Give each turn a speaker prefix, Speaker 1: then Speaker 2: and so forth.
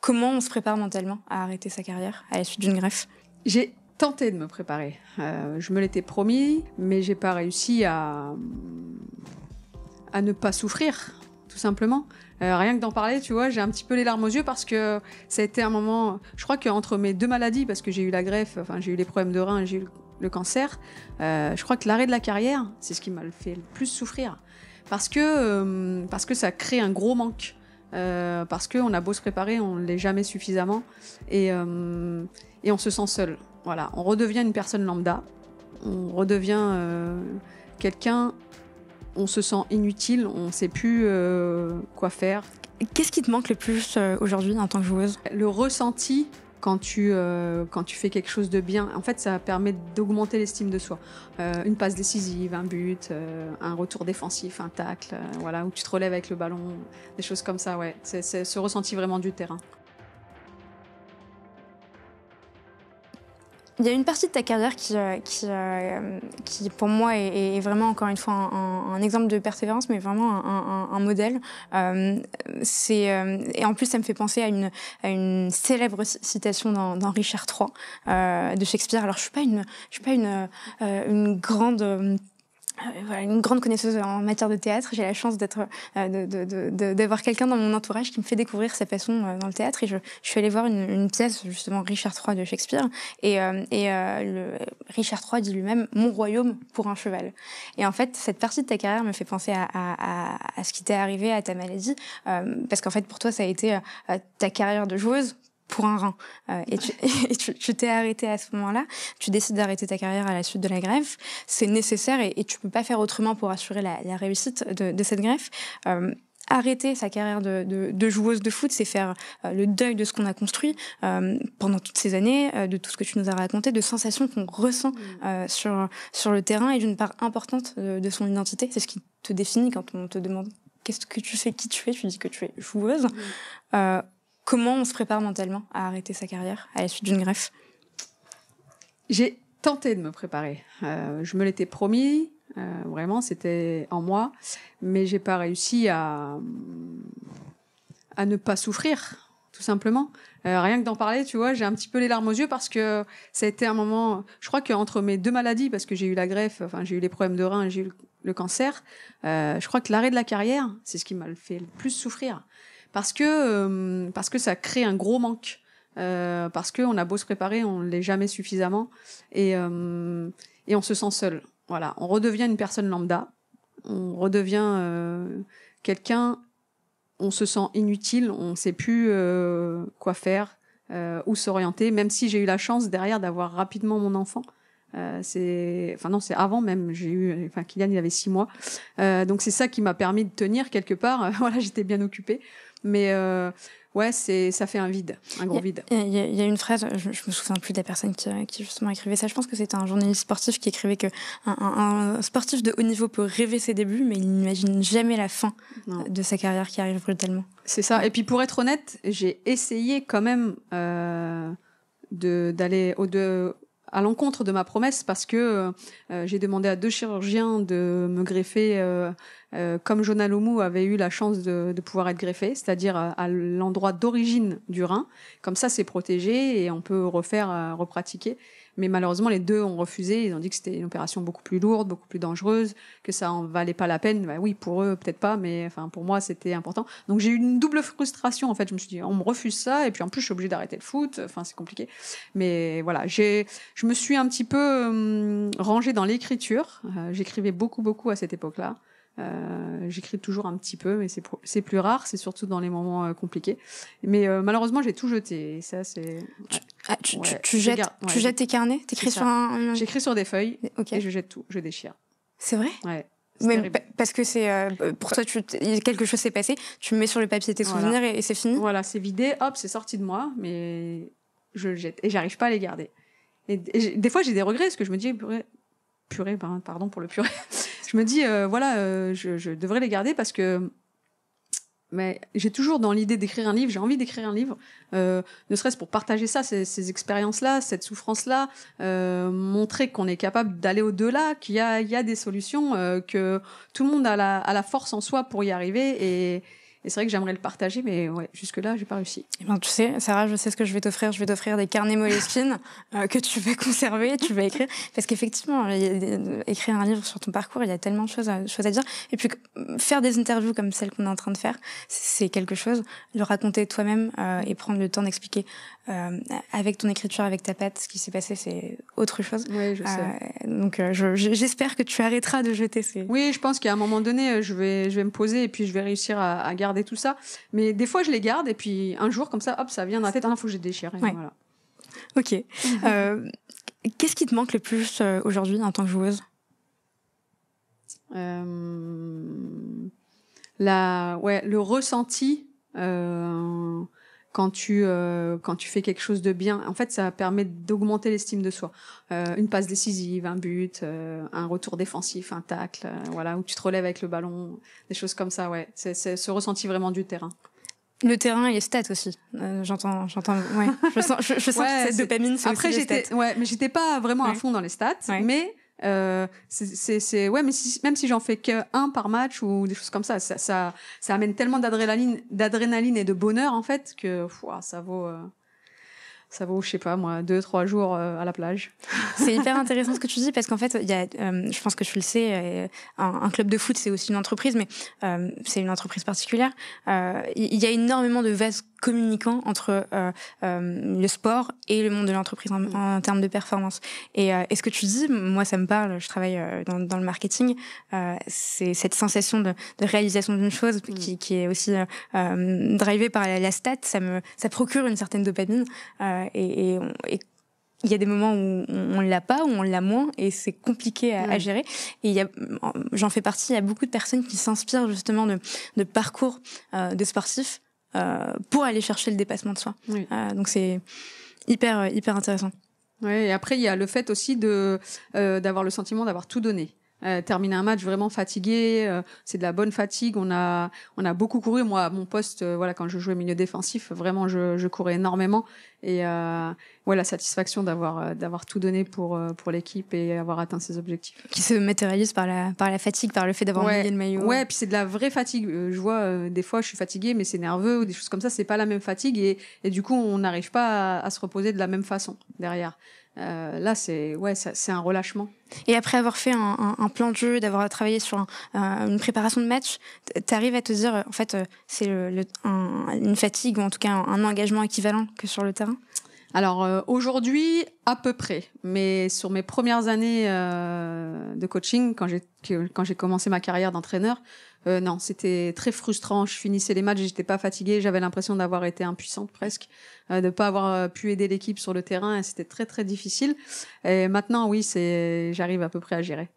Speaker 1: Comment on se prépare mentalement à arrêter sa carrière à la suite d'une greffe?
Speaker 2: J'ai tenté de me préparer. Je me l'étais promis, mais j'ai pas réussi à ne pas souffrir, tout simplement. Rien que d'en parler, tu vois, j'ai un petit peu les larmes aux yeux parce que ça a été un moment... Je crois qu'entre mes deux maladies, parce que j'ai eu la greffe, enfin j'ai eu les problèmes de rein et j'ai eu le cancer, je crois que l'arrêt de la carrière, c'est ce qui m'a fait le plus souffrir. Parce que ça crée un gros manque. Parce qu'on a beau se préparer, on ne l'est jamais suffisamment. Et on se sent seul. Voilà, on redevient une personne lambda. On redevient quelqu'un... On se sent inutile, on ne sait plus quoi faire.
Speaker 1: Qu'est-ce qui te manque le plus aujourd'hui en tant que joueuse?
Speaker 2: Le ressenti quand tu fais quelque chose de bien, en fait, ça permet d'augmenter l'estime de soi. Une passe décisive, un but, un retour défensif, un tacle, voilà, où tu te relèves avec le ballon, des choses comme ça, ouais. C'est ce ressenti vraiment du terrain.
Speaker 1: Il y a une partie de ta carrière qui pour moi, est vraiment, encore une fois, un exemple de persévérance, mais vraiment un modèle. Et en plus, ça me fait penser à une célèbre citation dans Richard III de Shakespeare. Alors, je suis pas une grande... Voilà, une grande connaisseuse en matière de théâtre. J'ai la chance d'avoir quelqu'un dans mon entourage qui me fait découvrir sa passion dans le théâtre. Et je suis allée voir une pièce, justement, Richard III de Shakespeare. Richard III dit lui-même « Mon royaume pour un cheval ». Et en fait, cette partie de ta carrière me fait penser à ce qui t'est arrivé, à ta maladie. Parce qu'en fait, pour toi, ça a été ta carrière de joueuse pour un rein. Tu t'es arrêtée à ce moment-là. Tu décides d'arrêter ta carrière à la suite de la greffe. C'est nécessaire et tu peux pas faire autrement pour assurer la réussite de cette greffe. Arrêter sa carrière de joueuse de foot, c'est faire le deuil de ce qu'on a construit pendant toutes ces années, de tout ce que tu nous as raconté, de sensations qu'on ressent sur le terrain et d'une part importante de son identité. C'est ce qui te définit quand on te demande qu'est-ce que tu fais, qui tu es. Tu dis que tu es joueuse. Comment on se prépare mentalement à arrêter sa carrière à la suite d'une greffe?
Speaker 2: J'ai tenté de me préparer. Je me l'étais promis, vraiment, c'était en moi, mais j'ai pas réussi à ne pas souffrir, tout simplement. Rien que d'en parler, tu vois, j'ai un petit peu les larmes aux yeux parce que ça a été un moment... Je crois qu'entre mes deux maladies, parce que j'ai eu la greffe, enfin j'ai eu les problèmes de rein et j'ai eu le cancer, je crois que l'arrêt de la carrière, c'est ce qui m'a fait le plus souffrir. Parce que ça crée un gros manque. Parce qu'on a beau se préparer, on ne l'est jamais suffisamment. Et on se sent seul. Voilà, on redevient une personne lambda. On redevient quelqu'un... On se sent inutile, on ne sait plus quoi faire, où s'orienter. Même si j'ai eu la chance derrière d'avoir rapidement mon enfant. C'est avant même. Kylian, il avait 6 mois. Donc c'est ça qui m'a permis de tenir quelque part. Voilà, j'étais bien occupée. Mais ouais, ça fait un vide, un gros vide.
Speaker 1: Il y a une phrase, je me souviens plus de la personne qui justement écrivait ça. Je pense que c'était un journaliste sportif qui écrivait que un sportif de haut niveau peut rêver ses débuts, mais il n'imagine jamais la fin de sa carrière qui arrive brutalement.
Speaker 2: C'est ça. Et puis pour être honnête, j'ai essayé quand même d'aller à l'encontre de ma promesse parce que j'ai demandé à 2 chirurgiens de me greffer comme Jonah Lomu avait eu la chance de pouvoir être greffé, c'est-à-dire à l'endroit d'origine du rein. Comme ça, c'est protégé et on peut repratiquer. Mais malheureusement, les 2 ont refusé. Ils ont dit que c'était une opération beaucoup plus lourde, beaucoup plus dangereuse, que ça en valait pas la peine. Bah oui, pour eux, peut-être pas, mais enfin pour moi, c'était important. Donc j'ai eu une double frustration. En fait, je me suis dit, on me refuse ça, et puis en plus, je suis obligée d'arrêter le foot. Enfin, c'est compliqué. Mais voilà, je me suis un petit peu rangée dans l'écriture. J'écrivais beaucoup à cette époque-là. J'écris toujours un petit peu, mais c'est plus rare, c'est surtout dans les moments compliqués. Mais malheureusement, j'ai tout jeté. Et ça, c'est...
Speaker 1: Tu jettes tes carnets? T'écris sur un...
Speaker 2: J'écris sur des feuilles
Speaker 1: Okay.
Speaker 2: et je jette tout, je déchire.
Speaker 1: C'est vrai?
Speaker 2: Ouais.
Speaker 1: Mais parce que c'est pour toi, quelque chose s'est passé, tu mets sur le papier tes souvenirs et c'est fini?
Speaker 2: Voilà, c'est vidé, hop, c'est sorti de moi, mais je le jette et j'arrive pas à les garder. Et des fois, j'ai des regrets parce que je me dis, purée, pardon pour le purée. Je me dis, je devrais les garder parce que mais j'ai toujours dans l'idée d'écrire un livre, j'ai envie d'écrire un livre, ne serait-ce pour partager ça, ces expériences-là, cette souffrance-là, montrer qu'on est capable d'aller au-delà, qu'il y a des solutions, que tout le monde a la force en soi pour y arriver Et c'est vrai que j'aimerais le partager, mais ouais, jusque-là, j'ai pas réussi.
Speaker 1: Eh ben, tu sais, Sarah, je sais ce que je vais t'offrir. Je vais t'offrir des carnets Moleskine que tu vas conserver, tu vas écrire. Parce qu'effectivement, écrire un livre sur ton parcours, il y a tellement de choses à dire. Et puis, faire des interviews comme celle qu'on est en train de faire, c'est quelque chose. Le raconter toi-même et prendre le temps d'expliquer avec ton écriture, avec ta patte, ce qui s'est passé, c'est autre chose.
Speaker 2: Oui, je sais.
Speaker 1: Donc, j'espère que tu arrêteras de jeter ces...
Speaker 2: Oui, je pense qu'à un moment donné, je vais me poser et puis je vais réussir à garder tout ça. Mais des fois, je les garde et puis un jour, comme ça, hop, ça vient dans la tête. Il faut que je les déchire.
Speaker 1: Ouais.
Speaker 2: Voilà.
Speaker 1: Ok. Qu'est-ce qui te manque le plus aujourd'hui en tant que joueuse?
Speaker 2: Le ressenti quand tu fais quelque chose de bien. En fait, ça permet d'augmenter l'estime de soi. Une passe décisive, un but, un retour défensif, un tacle, voilà, où tu te relèves avec le ballon, des choses comme ça. Ouais, c'est ce ressenti vraiment du terrain.
Speaker 1: Le terrain et les stats aussi. J'entends, ouais. Je sens que cette dopamine, c'est aussi les stats.
Speaker 2: Ouais, mais j'étais pas vraiment à fond dans les stats, mais même si j'en fais qu'un par match ou des choses comme ça, ça amène tellement d'adrénaline et de bonheur, en fait, que, ça vaut, je sais pas, moi, 2-3 jours à la plage.
Speaker 1: C'est hyper intéressant ce que tu dis, parce qu'en fait, il y a, je pense que tu le sais, un club de foot, c'est aussi une entreprise, mais c'est une entreprise particulière. Il y a énormément de vases communicants entre le sport et le monde de l'entreprise en termes de performance. Et ce que tu dis, moi, ça me parle. Je travaille dans le marketing. C'est cette sensation de réalisation d'une chose qui est aussi drivée par la stat. Ça procure une certaine dopamine. Et il y a des moments où on l'a pas, où on l'a moins, et c'est compliqué à gérer. Et j'en fais partie, il y a beaucoup de personnes qui s'inspirent justement de parcours de sportifs pour aller chercher le dépassement de soi. Oui. Donc c'est hyper intéressant.
Speaker 2: Ouais, et après il y a le fait aussi d'avoir le sentiment d'avoir tout donné. Terminer un match vraiment fatigué, c'est de la bonne fatigue. On a beaucoup couru. Moi, à mon poste, quand je jouais milieu défensif, vraiment, je courais énormément. Et la satisfaction d'avoir tout donné pour l'équipe et avoir atteint ses objectifs.
Speaker 1: Qui se matérialise par la fatigue, par le fait d'avoir mouillé le maillot.
Speaker 2: Ouais, puis c'est de la vraie fatigue. Je vois des fois, je suis fatiguée, mais c'est nerveux ou des choses comme ça. C'est pas la même fatigue et du coup, on n'arrive pas à se reposer de la même façon derrière. Là, c'est un relâchement.
Speaker 1: Et après avoir fait un plan de jeu, d'avoir travaillé sur une préparation de match, t'arrives à te dire, en fait, c'est une fatigue ou en tout cas un engagement équivalent que sur le terrain?
Speaker 2: Alors aujourd'hui, à peu près. Mais sur mes premières années de coaching, quand j'ai commencé ma carrière d'entraîneur, non, c'était très frustrant. Je finissais les matchs, j'étais pas fatiguée, j'avais l'impression d'avoir été impuissante presque, de pas avoir pu aider l'équipe sur le terrain, et c'était très très difficile. Et maintenant, oui, j'arrive à peu près à gérer.